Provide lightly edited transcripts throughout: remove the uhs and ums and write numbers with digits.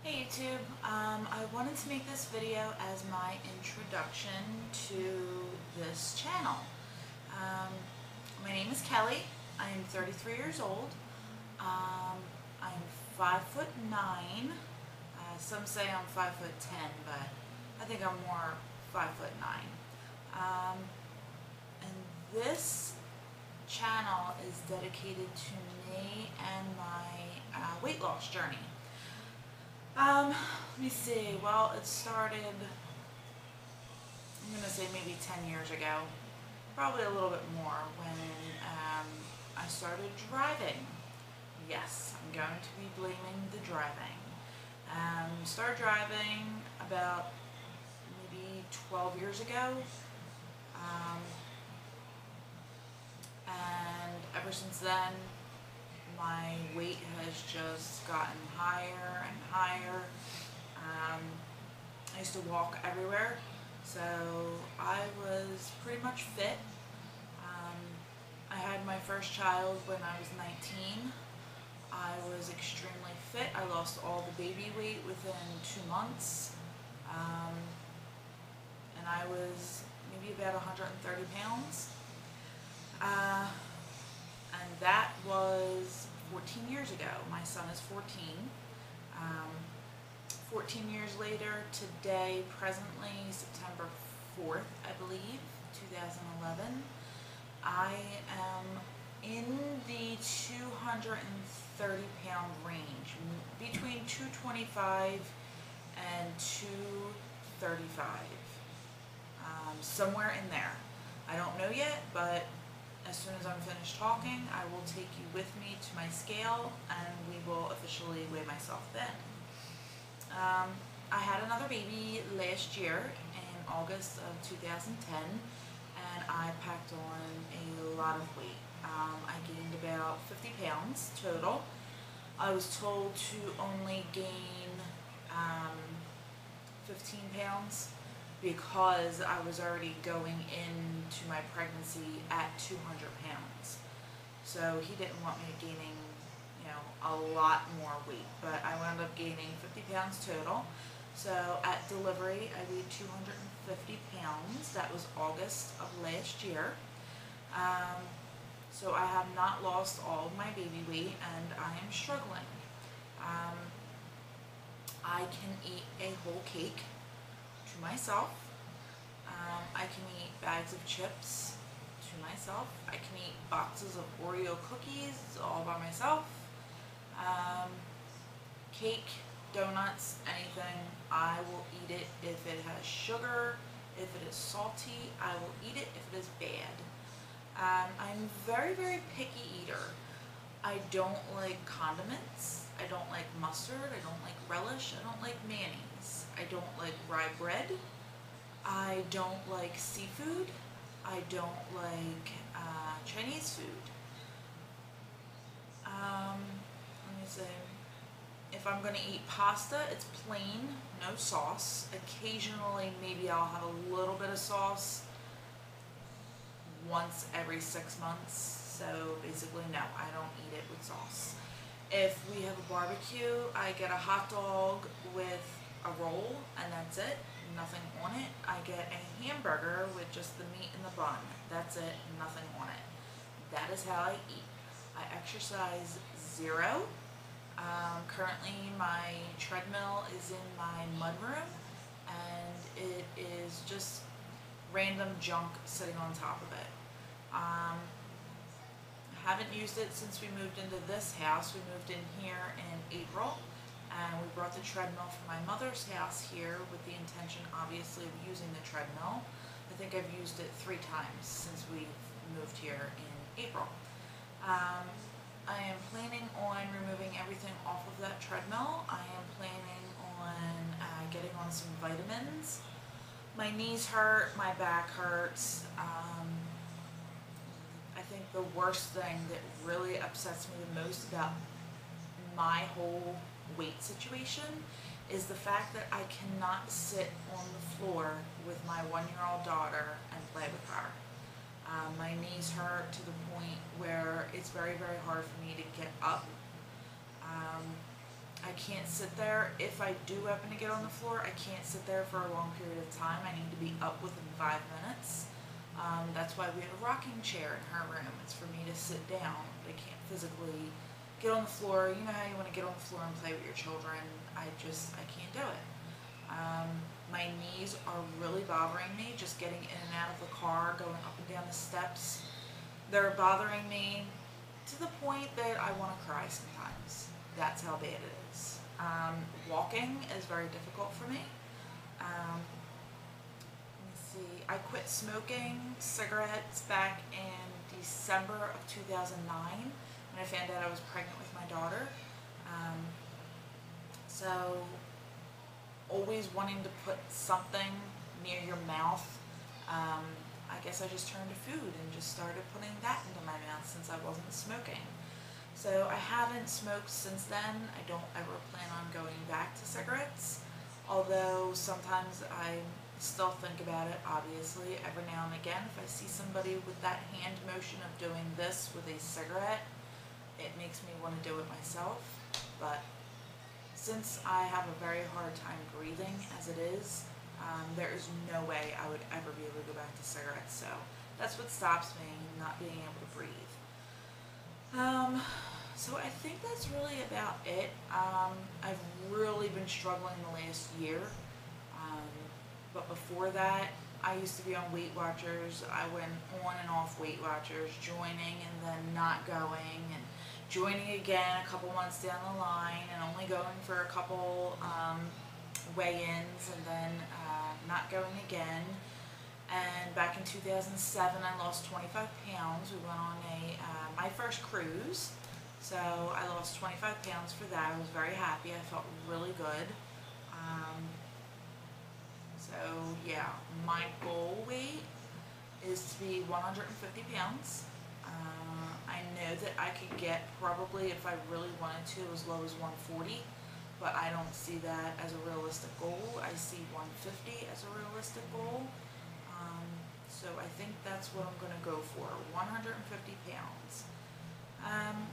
Hey YouTube, I wanted to make this video as my introduction to this channel. Um, my name is Kelly. I am 33 years old. I'm 5'9". Some say I'm 5'10", but I think I'm more 5'9". And this channel is dedicated to me and my weight loss journey. Let me see. Well, it started, I'm going to say maybe 10 years ago, probably a little bit more, when I started driving. Yes, I'm going to be blaming the driving. Started driving about maybe 12 years ago. And ever since then, my weight has just gotten higher and higher. I used to walk everywhere, so I was pretty much fit. I had my first child when I was 19. I was extremely fit. I lost all the baby weight within 2 months. And I was maybe about 130 pounds. And that was 14 years ago. My son is 14. 14 years later, today, presently, September 4th, I believe, 2011, I am in the 230 pound range, between 225 and 235, somewhere in there. I don't know yet, but as soon as I'm finished talking, I will take you with me to my scale and we will officially weigh myself then. I had another baby last year in August of 2010, and I packed on a lot of weight. I gained about 50 pounds total. I was told to only gain 15 pounds because I was already going into my pregnancy at 200 pounds. So he didn't want me gaining, a lot more weight, but I wound up gaining 50 pounds total. So at delivery, I weighed 250 pounds. That was August of last year. So I have not lost all of my baby weight, and I am struggling. I can eat a whole cake to myself. I can eat bags of chips to myself. I can eat boxes of Oreo cookies all by myself. Cake, donuts, anything, I will eat it if it has sugar. If it is salty, I will eat it if it is bad. I'm a very, very picky eater. I don't like condiments. I don't like mustard. I don't like relish. I don't like mayonnaise. I don't like rye bread. I don't like seafood. I don't like Chinese food. Let me see. If I'm going to eat pasta, it's plain, no sauce. Occasionally, maybe I'll have a little bit of sauce once every 6 months. So basically, no, I don't eat it with sauce. If we have a barbecue, I get a hot dog with a roll, and that's it. Nothing on it. I get a hamburger with just the meat and the bun. That's it. Nothing on it. That is how I eat. I exercise zero. Currently my treadmill is in my mudroom, and it is just random junk sitting on top of it. I haven't used it since we moved into this house. We moved in here in April, and we brought the treadmill from my mother's house here with the intention, obviously, of using the treadmill. I think I've used it 3 times since we've moved here in April. I am planning on removing everything off of that treadmill. I am planning on getting on some vitamins. My knees hurt, my back hurts. I think the worst thing that really upsets me the most about my whole weight situation is the fact that I cannot sit on the floor with my 1-year-old daughter and play with her. My knees hurt to the point where it's very, very hard for me to get up. I can't sit there. If I do happen to get on the floor, I can't sit there for a long period of time. I need to be up within 5 minutes. That's why we have a rocking chair in her room. It's for me to sit down. I can't physically get on the floor. You know how you want to get on the floor and play with your children. I can't do it. My knees are really bothering me, just getting in and out of the car, going up and down the steps. They're bothering me to the point that I want to cry sometimes. That's how bad it is. Walking is very difficult for me. Let me see. I quit smoking cigarettes back in December of 2009 when I found out I was pregnant with my daughter. So always wanting to put something near your mouth. I guess I just turned to food and just started putting that into my mouth since I wasn't smoking. So I haven't smoked since then. I don't ever plan on going back to cigarettes, although sometimes I still think about it, obviously, every now and again. If I see somebody with that hand motion of doing this with a cigarette, it makes me want to do it myself. But since I have a very hard time breathing as it is, there is no way I would ever be able to go back to cigarettes. So that's what stops me, not being able to breathe. So I think that's really about it. I've really been struggling the last year. But before that, I used to be on Weight Watchers. I went on and off Weight Watchers, joining and then not going, and joining again a couple months down the line, and only going for a couple weigh-ins, and then not going again. And back in 2007, I lost 25 pounds. We went on my first cruise, so I lost 25 pounds for that. I was very happy. I felt really good. So yeah, my goal weight is to be 150 pounds. I know that I could get probably, if I really wanted to, as low as 140, but I don't see that as a realistic goal. I see 150 as a realistic goal. So I think that's what I'm going to go for, 150 pounds.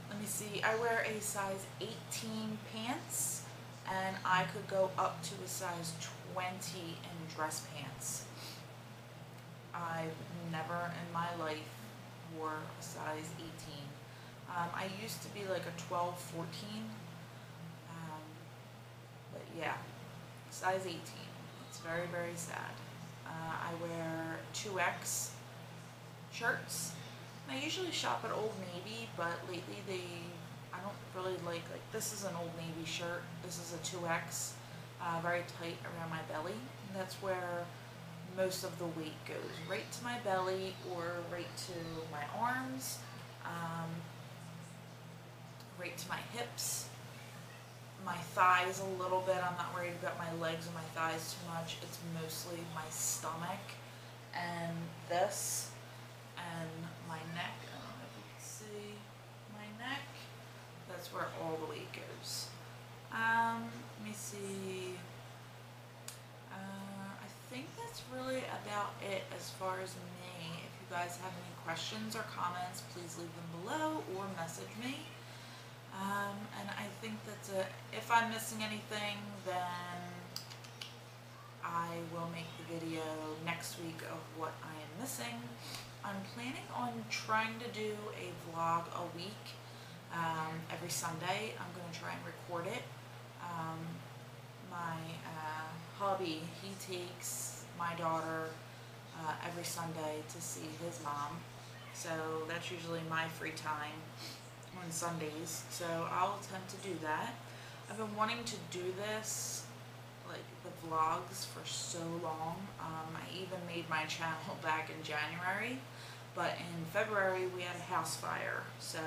Let me see, I wear a size 18 pants, and I could go up to a size 20 in dress pants. I've never in my life wore a size 18. I used to be like a 12, 14, but yeah, size 18. It's very, very sad. I wear 2X shirts. I usually shop at Old Navy, but lately I don't really like this is an Old Navy shirt. This is a 2X, very tight around my belly. And that's where most of the weight goes, right to my belly or right to my arms, right to my hips, my thighs a little bit. I'm not worried about my legs and my thighs too much. It's mostly my stomach and this and my neck. I don't know if you can see my neck. That's where all the weight goes. Let me see. I think that's really about it as far as me. If you guys have any questions or comments, please leave them below or message me. And I think that's it. If I'm missing anything, then I will make the video next week of what I am missing. I'm planning on trying to do a vlog a week. Every Sunday, I'm going to try and record it. My hubby, he takes my daughter every Sunday to see his mom. So that's usually my free time on Sundays. So I'll attempt to do that. I've been wanting to do this, like the vlogs, for so long. I even made my channel back in January, but in February we had a house fire. So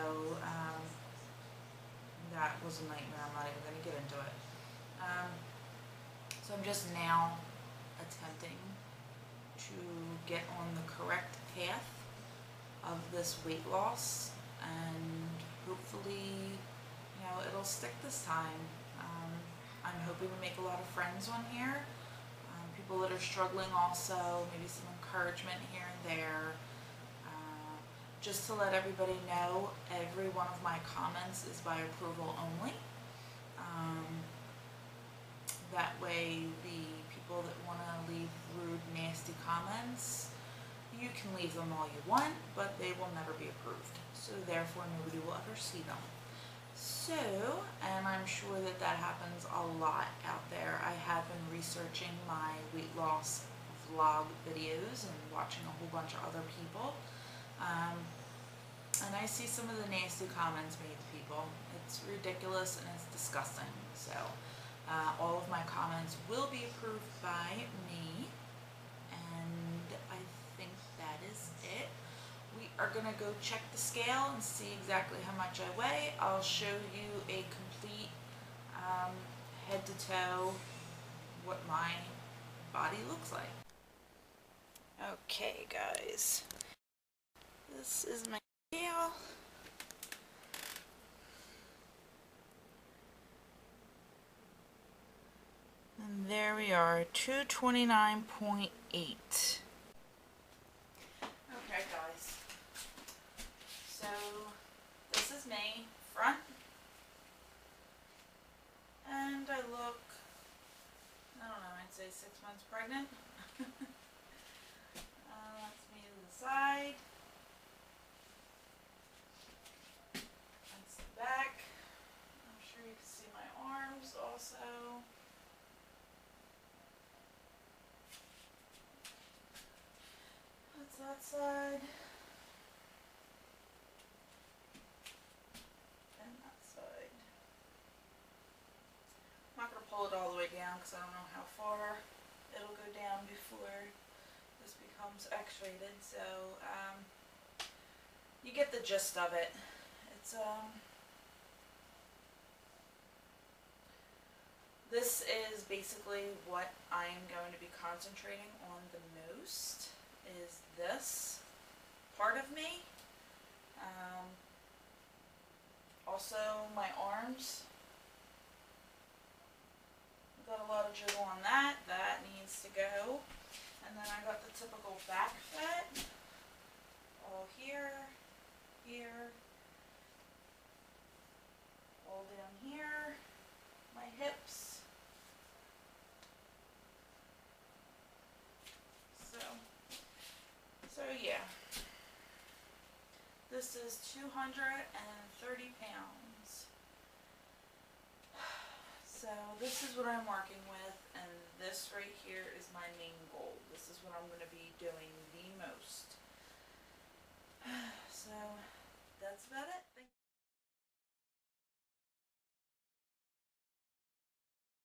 that was a nightmare. I'm not even going to get into it. So I'm just now attempting to get on the correct path of this weight loss, and hopefully, you know, it'll stick this time. I'm hoping to make a lot of friends on here, people that are struggling also, maybe some encouragement here and there. Just to let everybody know, every one of my comments is by approval only. That way the people that want to leave rude, nasty comments, you can leave them all you want, but they will never be approved. So therefore nobody will ever see them. So, and I'm sure that that happens a lot out there. I have been researching my weight loss vlog videos and watching a whole bunch of other people. And I see some of the nasty comments made to people. It's ridiculous and it's disgusting. So all of my comments will be approved by me, and I think that is it. We are gonna go check the scale and see exactly how much I weigh. I'll show you a complete head to toe what my body looks like. Okay guys, this is my scale. And there we are, 229.8. Okay guys, so this is me, front, and I look, I don't know, I'd say 6 months pregnant. That's me to the side. That's the back. I'm sure you can see my arms also. That's that side. And that side. I'm not going to pull it all the way down because I don't know how far it'll go down before this becomes X-rated, so you get the gist of it. It's this is basically what I am going to be concentrating on the most, is this part of me. Also my arms. Got a lot of jiggle on that. That needs to go. And then I got the typical back fat. All here, here, all down here, my hips. So yeah. This is 230 pounds. So this is what I'm working with, and this right here is my main goal. This is what I'm going to be doing the most. So that's about it.